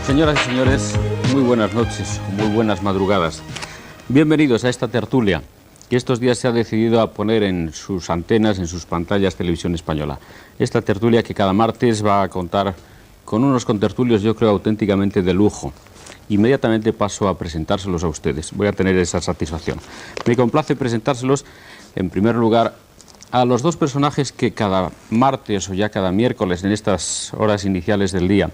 Señoras y señores, muy buenas noches, muy buenas madrugadas. Bienvenidos a esta tertulia que estos días se ha decidido a poner en sus antenas, en sus pantallas, Televisión Española. Esta tertulia que cada martes va a contar con unos contertulios, yo creo, auténticamente de lujo. Inmediatamente paso a presentárselos a ustedes. Voy a tener esa satisfacción. Me complace presentárselos, en primer lugar, a los dos personajes que cada martes o ya cada miércoles en estas horas iniciales del día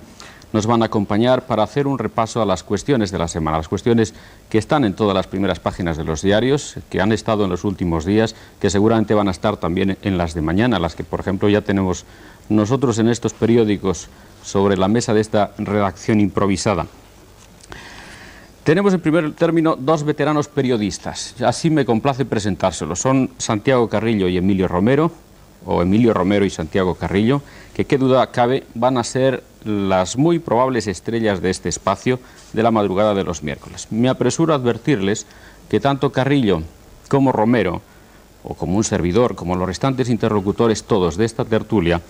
nos van a acompañar para hacer un repaso a las cuestiones de la semana, las cuestiones que están en todas las primeras páginas de los diarios, que han estado en los últimos días, que seguramente van a estar también en las de mañana, las que, por ejemplo, ya tenemos nosotros en estos periódicos sobre la mesa de esta redacción improvisada. Tenemos en primer término dos veteranos periodistas, así me complace presentárselos, son Santiago Carrillo y Emilio Romero, o Emilio Romero y Santiago Carrillo, que qué duda cabe van a ser las muy probables estrellas de este espacio de la madrugada de los miércoles. Me apresuro a advertirles que tanto Carrillo como Romero, o como un servidor, como los restantes interlocutores todos de esta tertulia,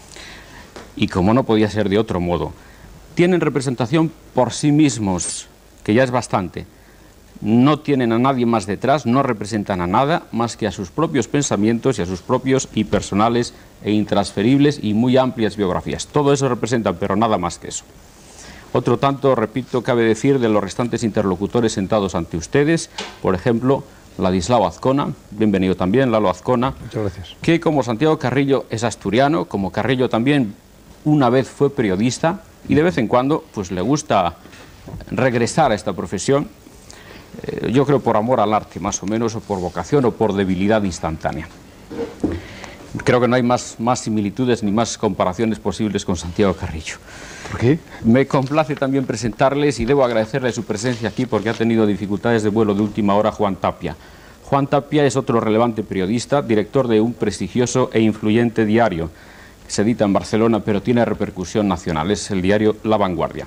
y como no podía ser de otro modo, tienen representación por sí mismos, que ya es bastante. No tienen a nadie más detrás, no representan a nada más que a sus propios pensamientos y a sus propios y personales e intransferibles y muy amplias biografías. Todo eso representan, pero nada más que eso. Otro tanto, repito, cabe decir de los restantes interlocutores sentados ante ustedes, por ejemplo, Ladislao Azcona, bienvenido también, Lalo Azcona. Muchas gracias. Que como Santiago Carrillo es asturiano, como Carrillo también una vez fue periodista y de vez en cuando pues le gusta regresar a esta profesión. Yo creo por amor al arte, más o menos, o por vocación o por debilidad instantánea. Creo que no hay más similitudes ni más comparaciones posibles con Santiago Carrillo. ¿Por qué? Me complace también presentarles y debo agradecerle su presencia aquí porque ha tenido dificultades de vuelo de última hora Juan Tapia. Juan Tapia es otro relevante periodista, director de un prestigioso e influyente diario. Se edita en Barcelona pero tiene repercusión nacional, es el diario La Vanguardia.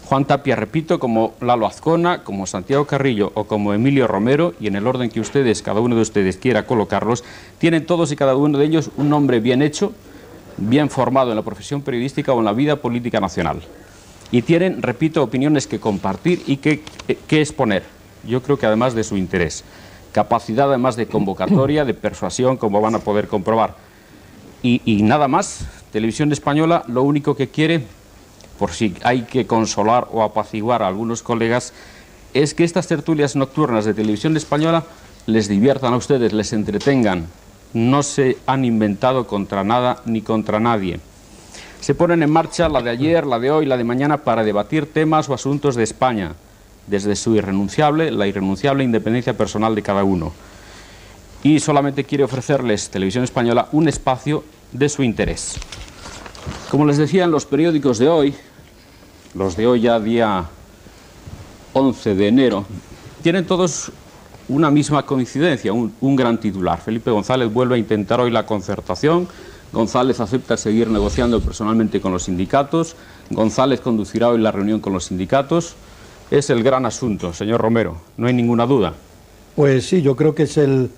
Juan Tapia, repito, como Lalo Azcona, como Santiago Carrillo o como Emilio Romero, y en el orden que ustedes, cada uno de ustedes quiera colocarlos, tienen todos y cada uno de ellos un nombre bien hecho, bien formado en la profesión periodística o en la vida política nacional. Y tienen, repito, opiniones que compartir y que exponer. Yo creo que además de su interés. Capacidad además de convocatoria, de persuasión, como van a poder comprobar. Y nada más, Televisión Española lo único que quiere, por si hay que consolar o apaciguar a algunos colegas, es que estas tertulias nocturnas de Televisión Española les diviertan a ustedes, les entretengan. No se han inventado contra nada ni contra nadie. Se ponen en marcha la de ayer, la de hoy, la de mañana para debatir temas o asuntos de España, desde la irrenunciable independencia personal de cada uno. Y solamente quiere ofrecerles Televisión Española un espacio de su interés. Como les decía en los periódicos de hoy, los de hoy ya día 11 de enero, tienen todos una misma coincidencia, un gran titular. Felipe González vuelve a intentar hoy la concertación, González acepta seguir negociando personalmente con los sindicatos, González conducirá hoy la reunión con los sindicatos. Es el gran asunto, señor Romero, no hay ninguna duda. Pues sí, yo creo que es el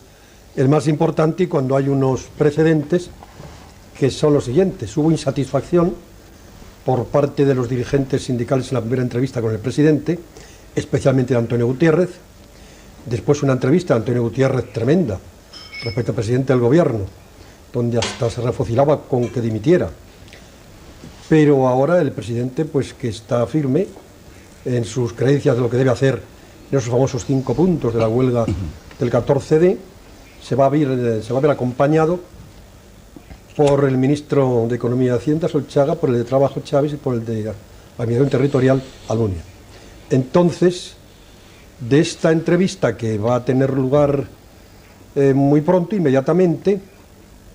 más importante, y cuando hay unos precedentes que son los siguientes. Hubo insatisfacción por parte de los dirigentes sindicales en la primera entrevista con el presidente, especialmente de Antonio Gutiérrez. Después una entrevista de Antonio Gutiérrez tremenda respecto al presidente del gobierno, donde hasta se refocilaba con que dimitiera. Pero ahora el presidente, pues que está firme en sus creencias de lo que debe hacer en esos famosos 5 puntos de la huelga del 14D, se va a ver acompañado por el ministro de Economía y Hacienda, Solchaga, por el de Trabajo, Chávez, y por el de Administración Territorial, Almunia. Entonces, de esta entrevista, que va a tener lugar muy pronto, inmediatamente,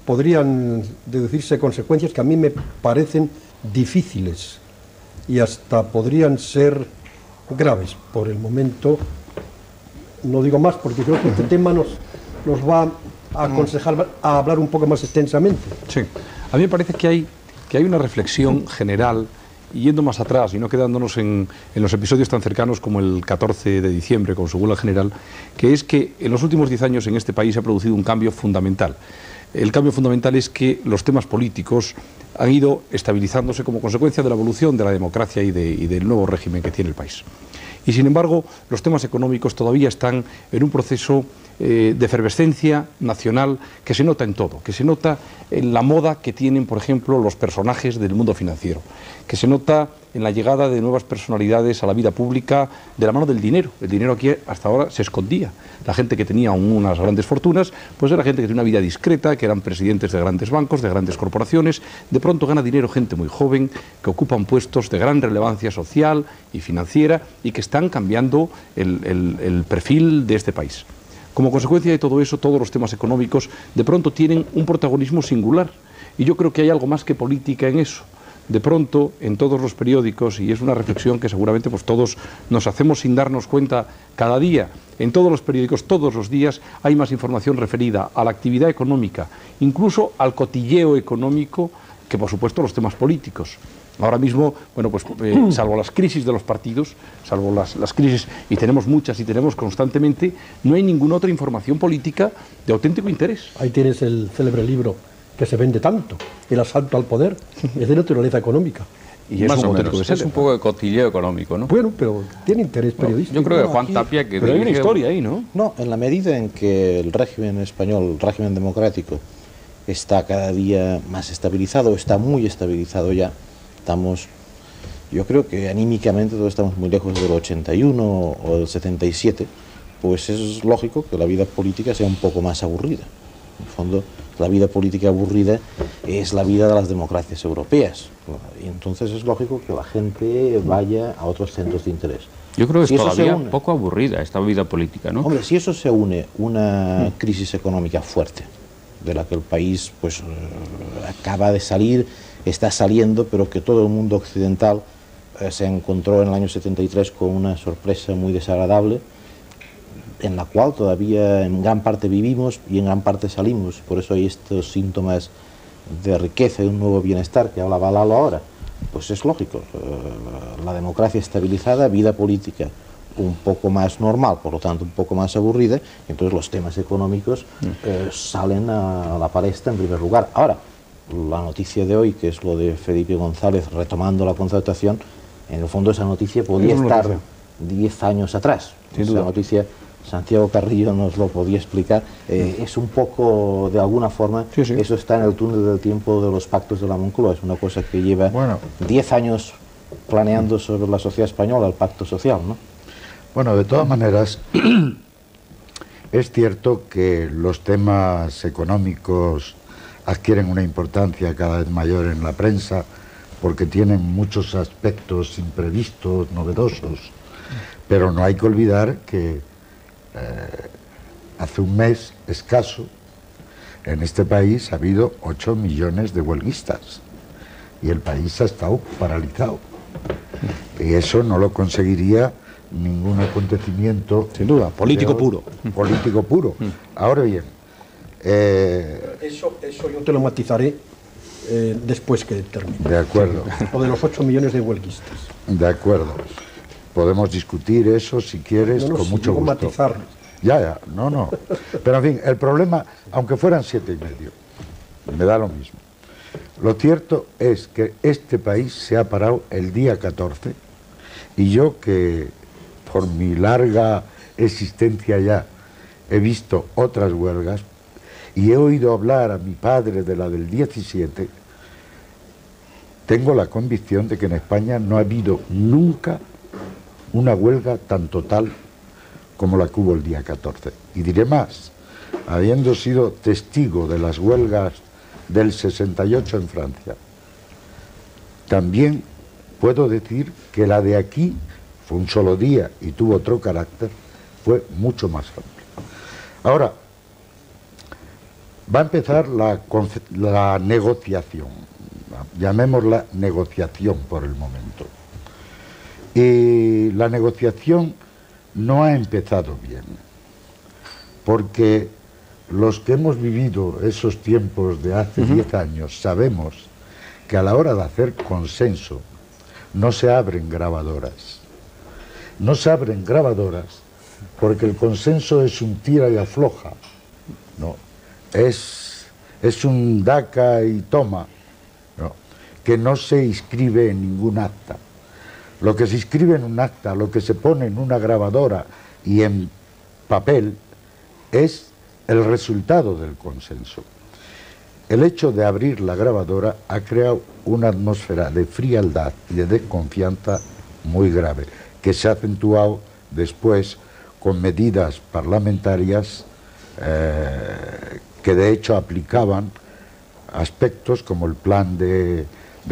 podrían deducirse consecuencias que a mí me parecen difíciles y hasta podrían ser graves. Por el momento, no digo más, porque creo que este tema nos va a aconsejar a hablar un poco más extensamente. Sí, a mí me parece que hay una reflexión general, yendo más atrás y no quedándonos en los episodios tan cercanos como el 14 de diciembre con su huelga general, que es que en los últimos 10 años en este país se ha producido un cambio fundamental. El cambio fundamental es que los temas políticos han ido estabilizándose como consecuencia de la evolución de la democracia y del nuevo régimen que tiene el país. Y sin embargo, los temas económicos todavía están en un proceso de efervescencia nacional que se nota en todo, que se nota en la moda que tienen, por ejemplo, los personajes del mundo financiero, que se nota en la llegada de nuevas personalidades a la vida pública de la mano del dinero. El dinero aquí hasta ahora se escondía. La gente que tenía unas grandes fortunas, pues era gente que tenía una vida discreta, que eran presidentes de grandes bancos, de grandes corporaciones. De pronto gana dinero gente muy joven, que ocupan puestos de gran relevancia social y financiera y que están cambiando el perfil de este país. Como consecuencia de todo eso, todos los temas económicos de pronto tienen un protagonismo singular. Y yo creo que hay algo más que política en eso. De pronto, en todos los periódicos, y es una reflexión que seguramente pues todos nos hacemos sin darnos cuenta cada día, en todos los periódicos, todos los días, hay más información referida a la actividad económica, incluso al cotilleo económico, que por supuesto los temas políticos. Ahora mismo, bueno, pues salvo las crisis de los partidos, salvo las crisis, y tenemos muchas y tenemos constantemente, no hay ninguna otra información política de auténtico interés. Ahí tienes el célebre libro que se vende tanto, El asalto al poder, es de naturaleza económica. Y es un poco de cotilleo económico, ¿no? Bueno, pero tiene interés periodístico. Yo creo que Juan Tapia... Pero hay una historia ahí, ¿no? No, en la medida en que el régimen español, el régimen democrático, está cada día más estabilizado, está muy estabilizado ya, yo creo que anímicamente todos estamos muy lejos del 81 o del 77, pues es lógico que la vida política sea un poco más aburrida. En el fondo, la vida política aburrida es la vida de las democracias europeas, y entonces es lógico que la gente vaya a otros centros de interés. Yo creo que es todavía un poco aburrida esta vida política, ¿no? Hombre, si eso se une una crisis económica fuerte, de la que el país pues acaba de salir, está saliendo, pero que todo el mundo occidental se encontró en el año 73 con una sorpresa muy desagradable, en la cual todavía en gran parte vivimos y en gran parte salimos. Por eso hay estos síntomas de riqueza y un nuevo bienestar que hablaba Lalo ahora. Pues es lógico, la democracia estabilizada, vida política un poco más normal, por lo tanto un poco más aburrida, entonces los temas económicos salen a la palestra en primer lugar. Ahora, la noticia de hoy, que es lo de Felipe González retomando la concertación, en el fondo esa noticia podía estar 10 años atrás. Esa noticia, Santiago Carrillo nos lo podía explicar, es un poco, de alguna forma, eso está en el túnel del tiempo de los pactos de la Moncloa, es una cosa que lleva 10 años planeando sobre la sociedad española, el pacto social, ¿no? Bueno, de todas maneras, es cierto que los temas económicos adquieren una importancia cada vez mayor en la prensa porque tienen muchos aspectos imprevistos, novedosos, pero no hay que olvidar que hace un mes escaso en este país ha habido 8 millones de huelguistas y el país ha estado paralizado y eso no lo conseguiría ningún acontecimiento, sin duda, político puro. Político puro. Ahora bien, eso yo te lo matizaré después que termine. De acuerdo. O de los 8 millones de huelguistas. De acuerdo. Podemos discutir eso si quieres, con mucho gusto. Matizar. Ya, no. Pero en fin, el problema, aunque fueran 7,5, me da lo mismo. Lo cierto es que este país se ha parado el día 14 y yo que por mi larga existencia ya he visto otras huelgas y he oído hablar a mi padre de la del 17, tengo la convicción de que en España no ha habido nunca una huelga tan total como la que hubo el día 14. Y diré más, habiendo sido testigo de las huelgas del 68 en Francia, también puedo decir que la de aquí fue un solo día y tuvo otro carácter, fue mucho más amplio. Ahora, va a empezar la negociación, llamémosla negociación por el momento. Y la negociación no ha empezado bien, porque los que hemos vivido esos tiempos de hace 10 años sabemos que a la hora de hacer consenso no se abren grabadoras. No se abren grabadoras porque el consenso es un tira y afloja, no, es un daca y toma, no. que no se inscribe en ningún acta. Lo que se inscribe en un acta, lo que se pone en una grabadora y en papel, es el resultado del consenso. El hecho de abrir la grabadora ha creado una atmósfera de frialdad y de desconfianza muy grave, que se ha acentuado después con medidas parlamentarias que de hecho aplicaban aspectos como el plan de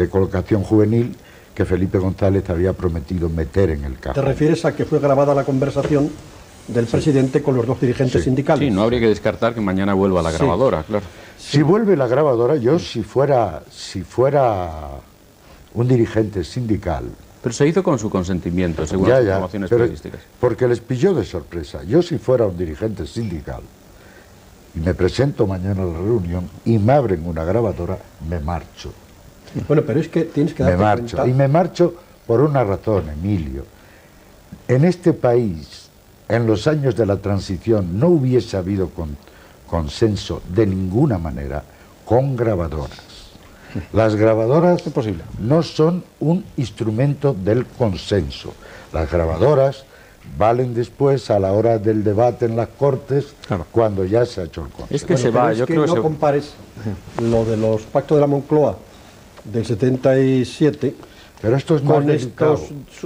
colocación juvenil que Felipe González había prometido meter en el cajón. ¿Te refieres a que fue grabada la conversación del presidente con los dos dirigentes sindicales? Sí, no habría que descartar que mañana vuelva la grabadora, claro. Si vuelve la grabadora, yo si fuera un dirigente sindical... Pero se hizo con su consentimiento, según las informaciones periodísticas. Porque les pilló de sorpresa. Yo si fuera un dirigente sindical y me presento mañana a la reunión y me abren una grabadora, me marcho. Bueno, pero es que tienes que darte cuenta... Y me marcho por una razón, Emilio. En este país, en los años de la transición, no hubiese habido consenso de ninguna manera con grabadoras. Las grabadoras no son un instrumento del consenso. Las grabadoras valen después a la hora del debate en las Cortes, cuando ya se ha hecho el consenso. Es que se va, yo creo que no compares lo de los pactos de la Moncloa del 77 pero esto es con estos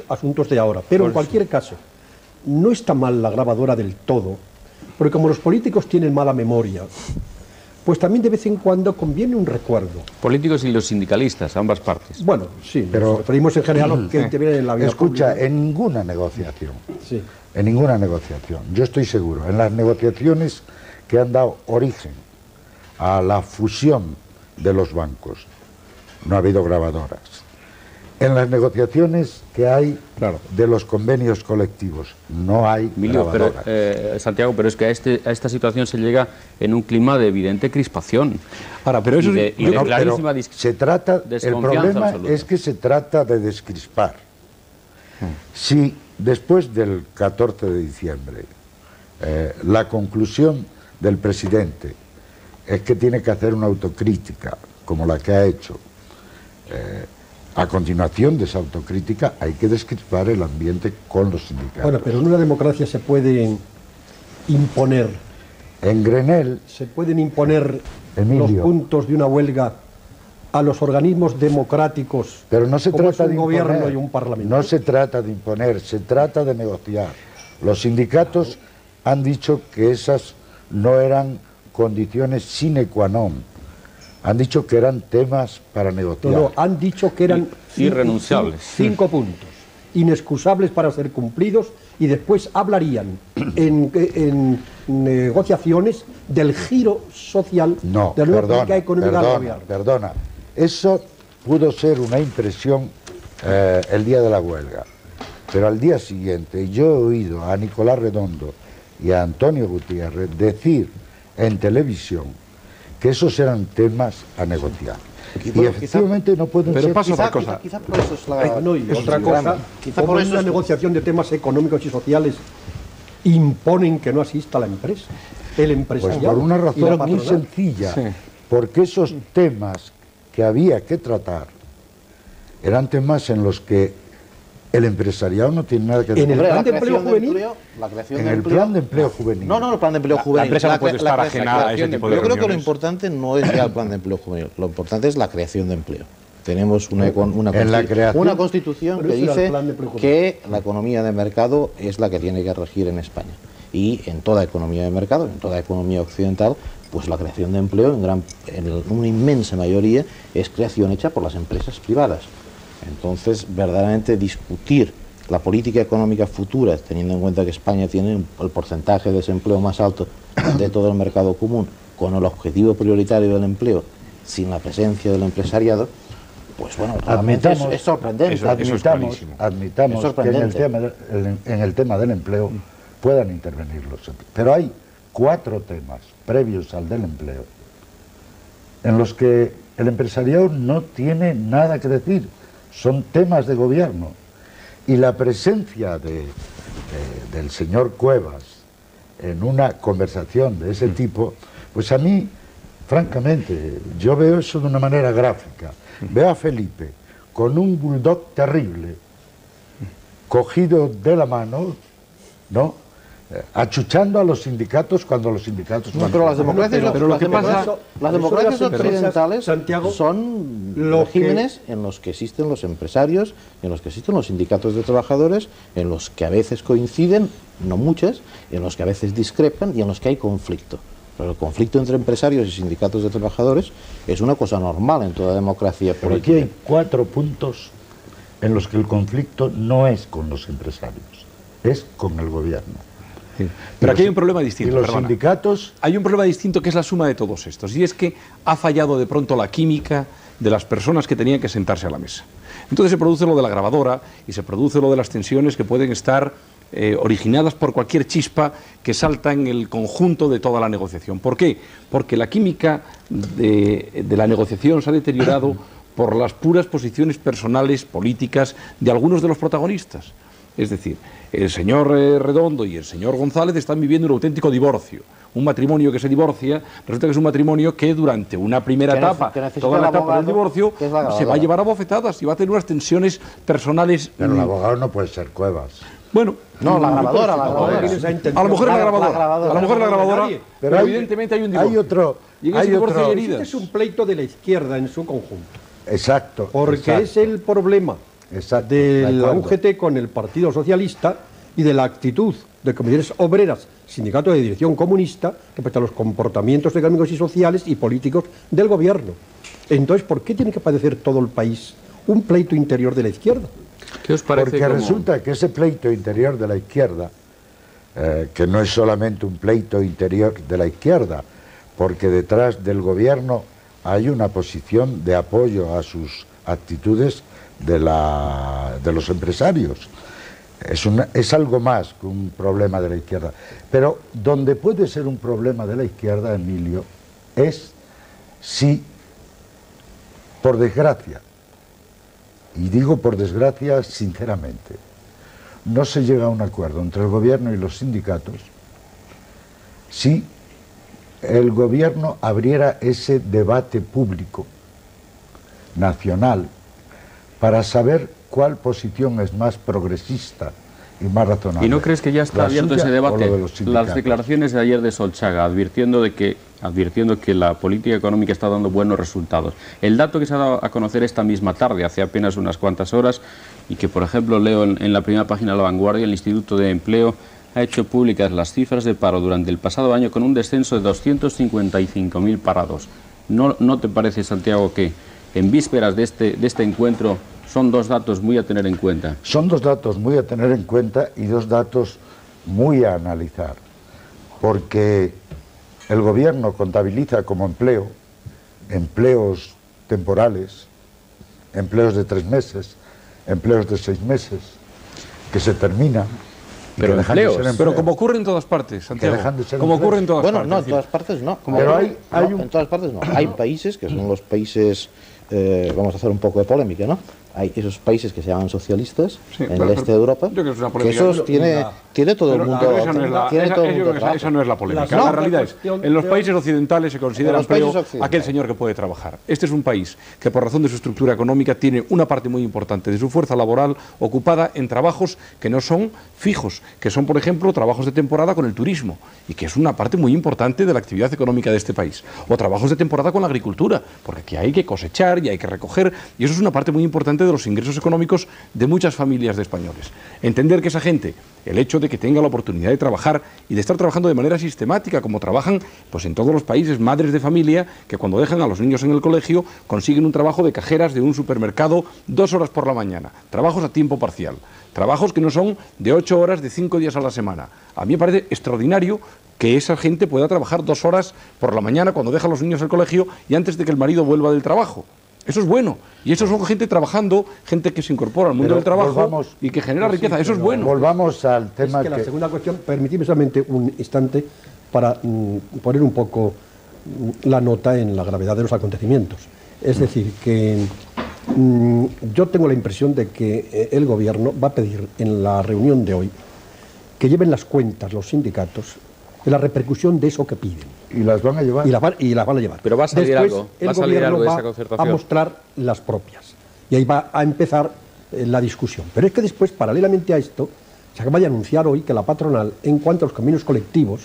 asuntos de ahora. Pero en cualquier caso, no está mal la grabadora del todo, porque como los políticos tienen mala memoria, pues también de vez en cuando conviene un recuerdo. Políticos y los sindicalistas, ambas partes. Bueno, sí, pero nos referimos en general a lo que interviene en la vida Escucha, pública. en ninguna negociación, en ninguna negociación, yo estoy seguro, en las negociaciones que han dado origen a la fusión de los bancos, no ha habido grabadoras. En las negociaciones que hay de los convenios colectivos, no hay grabadoras. Pero, Santiago, pero es que a esta situación se llega en un clima de evidente crispación. Ahora, pero eso de clarísima se trata, el problema absoluta. es que se trata de descrispar. Si después del 14 de diciembre la conclusión del presidente es que tiene que hacer una autocrítica, como la que ha hecho, a continuación de esa autocrítica hay que descrispar el ambiente con los sindicatos. Bueno, pero en una democracia se pueden imponer. En Grenell... Se pueden imponer Emilio, los puntos de una huelga a los organismos democráticos, pero no se como trata es un de gobierno imponer, y un parlamento. No se trata de imponer, se trata de negociar. Los sindicatos han dicho que esas no eran condiciones sine qua non. Han dicho que eran temas para negociar. No, han dicho que eran irrenunciables. 5 puntos, inexcusables para ser cumplidos, y después hablarían en negociaciones del giro social de la nueva política económica del gobierno. Perdona, eso pudo ser una impresión el día de la huelga, pero al día siguiente yo he oído a Nicolás Redondo y a Antonio Gutiérrez decir en televisión que esos eran temas a negociar. Y efectivamente no pueden ser... Pero pasa otra cosa. Quizá por eso es la... No, y otra cosa, como en una negociación de temas económicos y sociales imponen que no asista la empresa, el empresariado. Pues por una razón muy sencilla, porque esos temas que había que tratar eran temas en los que el empresariado no tiene nada que decir. ¿En el plan de empleo juvenil? En el plan de empleo juvenil. No, el plan de empleo juvenil. La empresa no puede estar ajena a ese tipo de Yo creo que lo reuniones. importante no es ya el plan de empleo juvenil, lo importante es la creación de empleo. Tenemos una constitución que dice que la economía de mercado es la que tiene que regir en España. Y en toda economía de mercado, en toda economía occidental, pues la creación de empleo, en una inmensa mayoría, es creación hecha por las empresas privadas. Entonces, verdaderamente discutir la política económica futura, teniendo en cuenta que España tiene el porcentaje de desempleo más alto de todo el mercado común, con el objetivo prioritario del empleo, sin la presencia del empresariado, pues bueno, realmente es sorprendente. Admitamos que en el tema del empleo puedan intervenir los empresarios. Pero hay 4 temas previos al del empleo en los que el empresariado no tiene nada que decir. Son temas de gobierno. Y la presencia del señor Cuevas en una conversación de ese tipo, pues a mí francamente, yo veo eso de una manera gráfica. Veo a Felipe con un bulldog terrible, cogido de la mano, ¿no?, achuchando a los sindicatos cuando los sindicatos... No, pero las democracias, las democracias occidentales, Santiago, son regímenes en los que existen los empresarios, en los que existen los sindicatos de trabajadores, en los que a veces coinciden, no muchas, en los que a veces discrepan y en los que hay conflicto. Pero el conflicto entre empresarios y sindicatos de trabajadores es una cosa normal en toda democracia política. Pero aquí hay 4 puntos en los que el conflicto no es con los empresarios, es con el gobierno. Sí. Pero aquí hay un problema distinto. Y los sindicatos... Hay un problema distinto que es la suma de todos estos, y es que ha fallado de pronto la química de las personas que tenían que sentarse a la mesa. Entonces se produce lo de la grabadora y se produce lo de las tensiones que pueden estar originadas por cualquier chispa que salta en el conjunto de toda la negociación. ¿Por qué? Porque la química de la negociación se ha deteriorado por las puras posiciones personales, políticas, de algunos de los protagonistas. Es decir, el señor Redondo y el señor González están viviendo un auténtico divorcio. Un matrimonio que se divorcia, resulta que es un matrimonio que durante una primera etapa, toda la etapa del divorcio, se va a llevar a bofetadas y va a tener unas tensiones personales. Pero el abogado no puede ser Cuevas. Bueno, no, la grabadora. A lo mejor es la grabadora. A lo mejor es la grabadora, pero evidentemente hay un divorcio. Hay otro. Y en ese divorcio hay heridas. Este es un pleito de la izquierda en su conjunto. Exacto. Porque exacto. es el problema de la UGT con el Partido Socialista y de la actitud de comisiones obreras, sindicato de dirección comunista, respecto a los comportamientos económicos y sociales y políticos del gobierno. Entonces, ¿por qué tiene que padecer todo el país un pleito interior de la izquierda? ¿Qué os parece? Porque resulta que ese pleito interior de la izquierda, que no es solamente un pleito interior de la izquierda, porque detrás del gobierno hay una posición de apoyo a sus actitudes de los empresarios. Es algo más que un problema de la izquierda. Pero donde puede ser un problema de la izquierda, Emilio, es si, por desgracia, y digo por desgracia sinceramente, no se llega a un acuerdo entre el gobierno y los sindicatos, si el gobierno abriera ese debate público, nacional, para saber cuál posición es más progresista y más razonable. ¿Y no crees que ya está abierto ese debate? Las declaraciones de ayer de Solchaga, advirtiendo que la política económica está dando buenos resultados. El dato que se ha dado a conocer esta misma tarde, hace apenas unas cuantas horas, y que, por ejemplo, leo en la primera página de La Vanguardia, el Instituto de Empleo ha hecho públicas las cifras de paro durante el pasado año con un descenso de 255.000 parados. ¿No te parece, Santiago, que en vísperas de este encuentro son dos datos muy a tener en cuenta? Son dos datos muy a tener en cuenta y dos datos muy a analizar, porque el gobierno contabiliza como empleo, empleos temporales, empleos de 3 meses, empleos de 6 meses, que se terminan. Pero empleos, pero como ocurre en todas partes, Santiago, como ocurre en todas partes. Bueno, no, en todas partes no. Pero en todas partes no. Hay países que son los países, vamos a hacer un poco de polémica, ¿no? Hay esos países que se llaman socialistas, en el este de Europa, que esos tiene todo el mundo. Esa no es la polémica. La realidad es, en los países occidentales se considera empleo aquel señor que puede trabajar. Este es un país que, por razón de su estructura económica, tiene una parte muy importante de su fuerza laboral ocupada en trabajos que no son fijos, que son, por ejemplo, trabajos de temporada con el turismo, y que es una parte muy importante de la actividad económica de este país. O trabajos de temporada con la agricultura, porque aquí hay que cosechar y hay que recoger, y eso es una parte muy importante de los ingresos económicos de muchas familias de españoles. Entender que esa gente, el hecho de que tenga la oportunidad de trabajar y de estar trabajando de manera sistemática, como trabajan pues en todos los países, madres de familia que cuando dejan a los niños en el colegio consiguen un trabajo de cajeras de un supermercado 2 horas por la mañana, trabajos a tiempo parcial, trabajos que no son de 8 horas de 5 días a la semana. A mí me parece extraordinario que esa gente pueda trabajar 2 horas por la mañana cuando deja a los niños al colegio y antes de que el marido vuelva del trabajo. Eso es bueno. Y eso son gente trabajando, gente que se incorpora al mundo del trabajo y que genera riqueza. Eso es bueno. Volvamos al tema la segunda cuestión, permitidme solamente un instante para poner un poco la nota en la gravedad de los acontecimientos. Es decir, que yo tengo la impresión de que el gobierno va a pedir en la reunión de hoy que lleven las cuentas los sindicatos de la repercusión de eso que piden. ¿Y las van a llevar? Y las van a llevar. Pero va a salir Después, algo, el va a salir gobierno algo de va esa concertación. a mostrar las propias. Y ahí va a empezar la discusión. Pero es que después, paralelamente a esto, se acaba de anunciar hoy que la patronal, en cuanto a los convenios colectivos,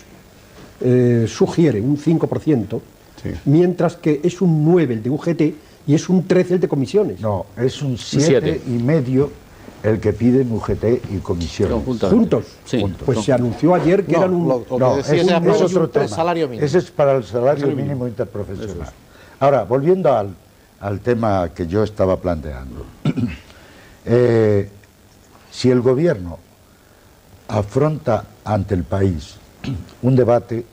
sugiere un 5%, Sí. mientras que es un 9 el de UGT y es un 13 el de comisiones. No, es un 7,5 el que piden UGT y comisiones. Juntos. Sí. Pues se anunció ayer que eran un... lo que No, decía es era es otro el tema. salario mínimo. Ese es para el salario mínimo interprofesional. Ahora, volviendo al tema que yo estaba planteando. Si el gobierno afronta ante el país un debate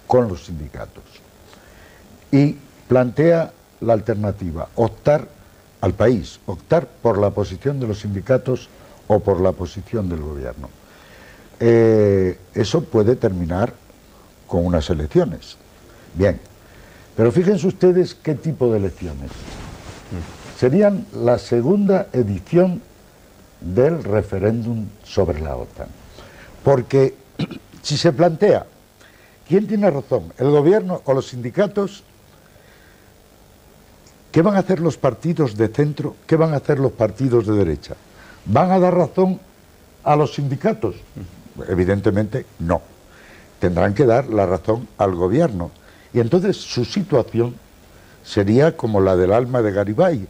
con los sindicatos y plantea la alternativa, optar al país, optar por la posición de los sindicatos o por la posición del gobierno, eso puede terminar con unas elecciones. Bien, pero fíjense ustedes qué tipo de elecciones. Serían la segunda edición del referéndum sobre la OTAN. Porque si se plantea, ¿quién tiene razón? ¿El gobierno o los sindicatos? ¿Qué van a hacer los partidos de centro? ¿Qué van a hacer los partidos de derecha? ¿Van a dar razón a los sindicatos? Evidentemente no. Tendrán que dar la razón al gobierno. Y entonces su situación sería como la del alma de Garibay,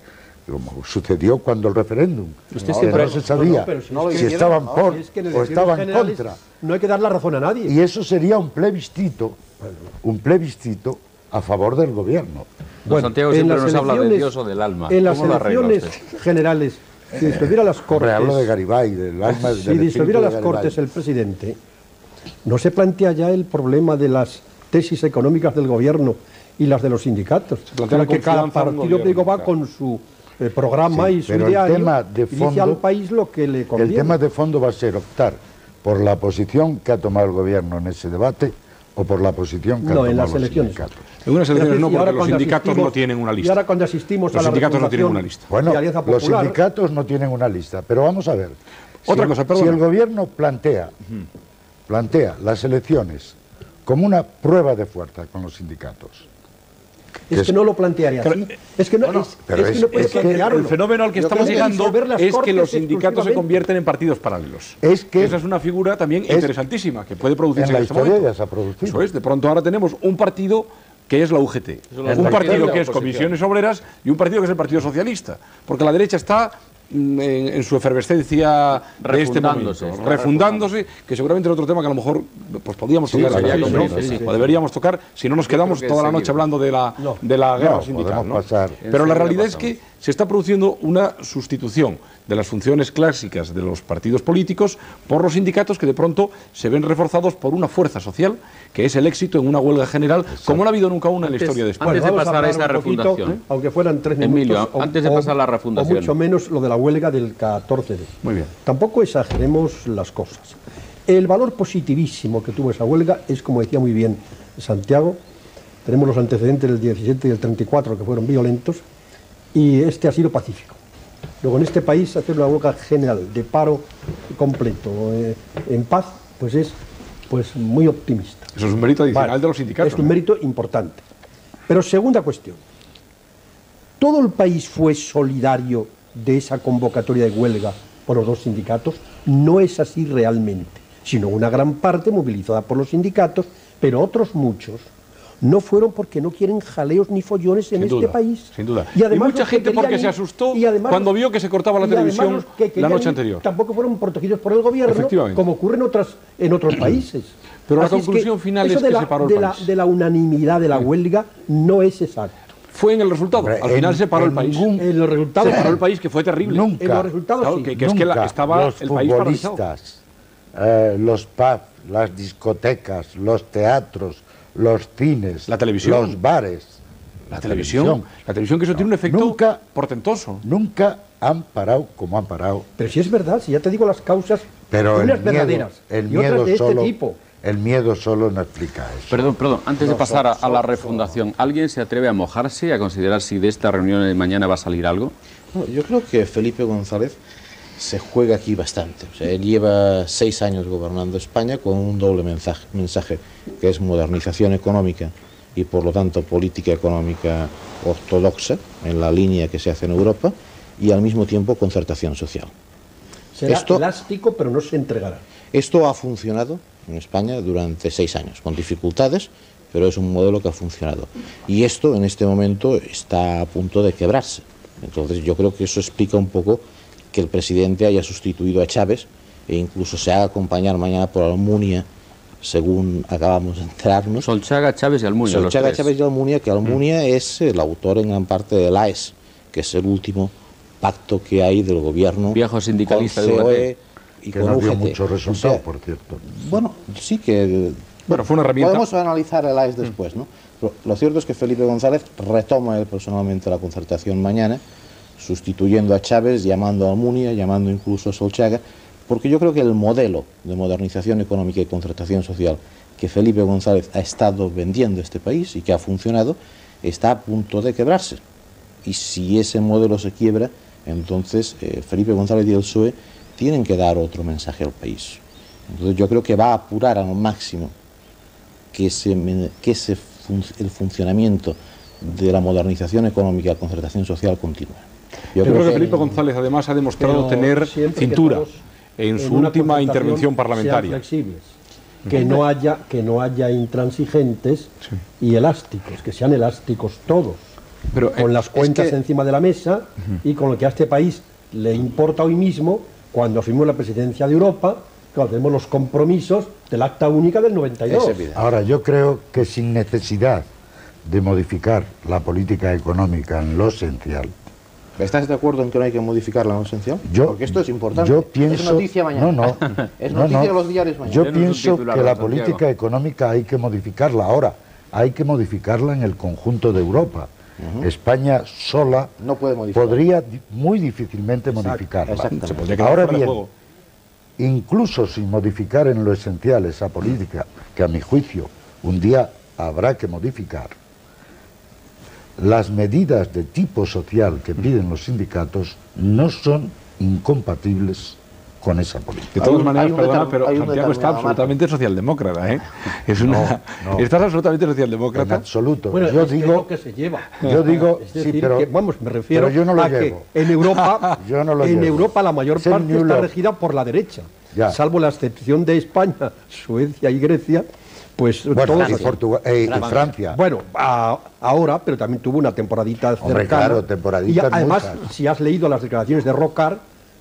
como sucedió cuando el referéndum. Usted No, siempre- no se sabía pero si si estaban por Es que en o elecciones estaban generales contra. no hay que dar la razón a nadie. Y eso sería un plebiscito a favor del gobierno. Don Santiago en siempre las nos habla de elecciones- Dios o del alma. En las ¿Cómo lo arregla elecciones usted? generales, si disolviera las Hombre, Cortes, hablo de Garibay, del alma del si disolviera espíritu de las Garibay. Cortes el presidente, ¿no se plantea ya el problema de las tesis económicas del gobierno y las de los sindicatos? plantea la Porque cada confianza en un partido gobierno, va claro. con su programa Sí, y su pero el diario tema de y dice fondo- al país lo que le conviene. El tema de fondo va a ser optar por la posición que ha tomado el gobierno en ese debate o por la posición que han No, en tomado las los elecciones. sindicatos. En unas elecciones no, Y ahora porque los cuando sindicatos asistimos- no tienen una Y lista. ahora cuando asistimos Los a la sindicatos no tienen refundación una lista. Bueno, de Alianza los Popular, sindicatos no tienen una lista, pero vamos a ver. Otra Si- cosa, si perdona. el gobierno plantea las elecciones como una prueba de fuerza con los sindicatos, es que no lo plantearía así. Es que no, pero es que no puede es que plantearlo. El fenómeno al que Yo estamos creo que llegando disolver las es que Cortes los sindicatos se exclusivamente. convierten en partidos paralelos. Es que- Esa es una figura también es- interesantísima que puede producirse en la este historia momento. ya se ha producido. Eso es, de pronto ahora tenemos un partido que es la UGT, es un la partido partido de la que es oposición. Comisiones Obreras y un partido que es el Partido Socialista, porque la derecha está en su efervescencia de este momento, Refundándose, está refundándose, que seguramente es otro tema que a lo mejor pues podríamos tocar sería aquí, ¿no? conveniente, sí. O deberíamos tocar, si no nos quedamos creo que toda la noche seguido. hablando de la guerra No, sindical. podemos ¿no? pasar. Pero la Enseguida realidad es pasamos. que se está produciendo una sustitución de las funciones clásicas de los partidos políticos por los sindicatos que de pronto se ven reforzados por una fuerza social que es el éxito en una huelga general, como no ha habido nunca una en la historia de España. Antes de vamos pasar a hablar esta un poquito, refundación. aunque fueran 3 minutos. Emilio, antes de pasar a la refundación. O mucho menos lo de la huelga del 14 de. Muy bien. Tampoco exageremos las cosas. El valor positivísimo que tuvo esa huelga es, como decía muy bien Santiago, tenemos los antecedentes del 17 y del 34 que fueron violentos, y este ha sido pacífico. Luego en este país hacer una huelga general de paro completo en paz, pues es muy optimista. Eso es un mérito adicional Vale, de los sindicatos. es un ¿no? mérito importante. Pero segunda cuestión, ¿todo el país fue solidario de esa convocatoria de huelga por los dos sindicatos? No es así realmente, sino una gran parte movilizada por los sindicatos, pero otros muchos no fueron porque no quieren jaleos ni follones en Sin este duda, país. sin duda. Y, además, Y mucha los que gente porque querían se ir- asustó y además cuando los- vio que se cortaba la y además televisión los que la querían noche ir anterior. Tampoco fueron protegidos por el gobierno, Efectivamente. como ocurre en otros países. Pero la Así es conclusión final eso es de que la, se paró el de la- país. de la unanimidad de la huelga no es exacto. Fue en el resultado. Hombre, Al final en- se paró el en país. ningún- En los resultados, Se paró el país, que fue terrible. Nunca. en los resultados Claro, sí. que es que Nunca estaba los el país paralizado. futbolistas, los pubs, las discotecas, los teatros, los cines, La televisión. los bares, La televisión, que eso tiene un efecto Nunca- portentoso. nunca han parado como han parado. Pero si es verdad, si ya te digo las causas, Pero unas verdaderas y otras de este tipo. el miedo solo no explica eso. Perdón, antes de pasar a la refundación, ¿alguien se atreve a mojarse y a considerar si de esta reunión de mañana va a salir algo? No, yo creo que Felipe González se juega aquí bastante. O sea, él lleva 6 años gobernando España con un doble mensaje, que es modernización económica y por lo tanto política económica ortodoxa en la línea que se hace en Europa, y al mismo tiempo concertación social. Será elástico, pero no se entregará. Esto ha funcionado en España durante 6 años, con dificultades, pero es un modelo que ha funcionado. Y esto en este momento está a punto de quebrarse. Entonces yo creo que eso explica un poco que el presidente haya sustituido a Chávez e incluso se haga acompañar mañana por Almunia, según acabamos de enterarnos. Solchaga, Chávez y Almunia. Solchaga, Chávez y Almunia, que Almunia es el autor en gran parte del AES, que es el último pacto que hay del gobierno viejo sindicalista con COE y que con no dio UGT. mucho resultado, por cierto. Bueno, sí que... Bueno, fue una herramienta. Podemos analizar el AES después, ¿no? Pero lo cierto es que Felipe González retoma él personalmente la concertación mañana, sustituyendo a Chávez, llamando a Almunia, llamando incluso a Solchaga, porque yo creo que el modelo de modernización económica y concertación social que Felipe González ha estado vendiendo a este país y que ha funcionado, está a punto de quebrarse. Y si ese modelo se quiebra, entonces Felipe González y el PSOE tienen que dar otro mensaje al país. Entonces yo creo que va a apurar al máximo que el funcionamiento de la modernización económica y la concertación social continúe. Yo creo que Felipe González además ha demostrado tener cintura en su última intervención parlamentaria. Flexibles, que no haya intransigentes y elásticos, que sean elásticos todos, pero, con las cuentas encima de la mesa y con lo que a este país le importa hoy mismo, cuando asumimos la presidencia de Europa, cuando tenemos los compromisos del Acta Única del 92. Ahora, yo creo que sin necesidad de modificar la política económica en lo esencial. ¿Estás de acuerdo en que no hay que modificarla en lo esencial? Porque esto es importante. Yo pienso, es noticia mañana. Es noticia de los diarios mañana. Yo pienso que la política económica hay que modificarla. Ahora, hay que modificarla en el conjunto de Europa. España sola no puede podría muy difícilmente modificarla. Ahora bien, incluso sin modificar en lo esencial esa política, que a mi juicio un día habrá que modificar, las medidas de tipo social que piden los sindicatos no son incompatibles con esa política. De todas maneras, perdona, pero Santiago está absolutamente socialdemócrata, ¿eh? Estás absolutamente socialdemócrata. En absoluto. Bueno, yo es digo lo que se lleva. Yo digo, es decir, sí, pero, que, vamos, me refiero pero yo no lo a llevo. que en Europa, yo no lo en llevo. Europa la mayor parte está regida por la derecha, salvo la excepción de España, Suecia y Grecia. Pues bueno, y Francia. Bueno, ahora, pero también tuvo una temporadita cercana. Hombre, claro, temporaditas y además, muchas. si has leído las declaraciones de Rocard,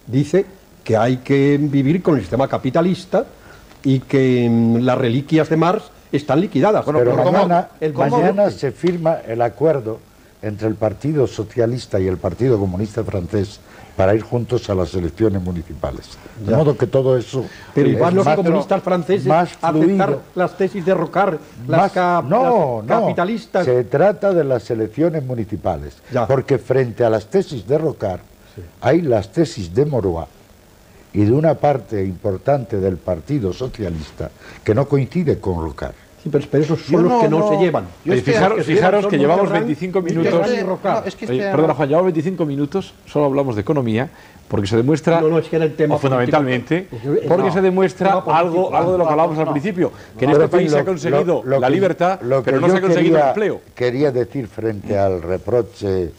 dice que hay que vivir con el sistema capitalista y que las reliquias de Marx están liquidadas. Bueno, pero mañana se firma el acuerdo entre el Partido Socialista y el Partido Comunista francés para ir juntos a las elecciones municipales. De modo que todo eso... Pero igual los comunistas franceses aceptar las tesis de Rocard, las capitalistas... Se trata de las elecciones municipales, porque frente a las tesis de Rocard hay las tesis de Morois y de una parte importante del Partido Socialista que no coincide con Rocard. Sí, pero esos son los que no se llevan. Fijaros que llevamos 25 minutos... Perdona, Juan, llevamos 25 minutos, solo hablamos de economía, porque se demuestra, es que era el tema fundamentalmente, porque se demuestra algo de lo que hablábamos al principio, que en este país se ha conseguido la libertad, pero no se ha conseguido el empleo. Quería decir frente al reproche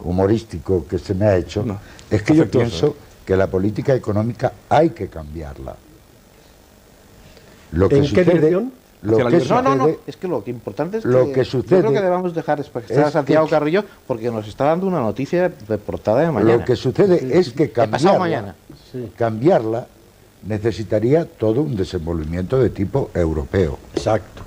humorístico que se me ha hecho, es que yo pienso que la política económica hay que cambiarla. Lo que ¿En qué dirección? No, es que lo que importante es lo que sucede, yo creo que debemos dejar expresar a Santiago Carrillo, porque nos está dando una noticia de portada de mañana. Lo que sucede es que cambiarla necesitaría todo un desenvolvimiento de tipo europeo. Exacto.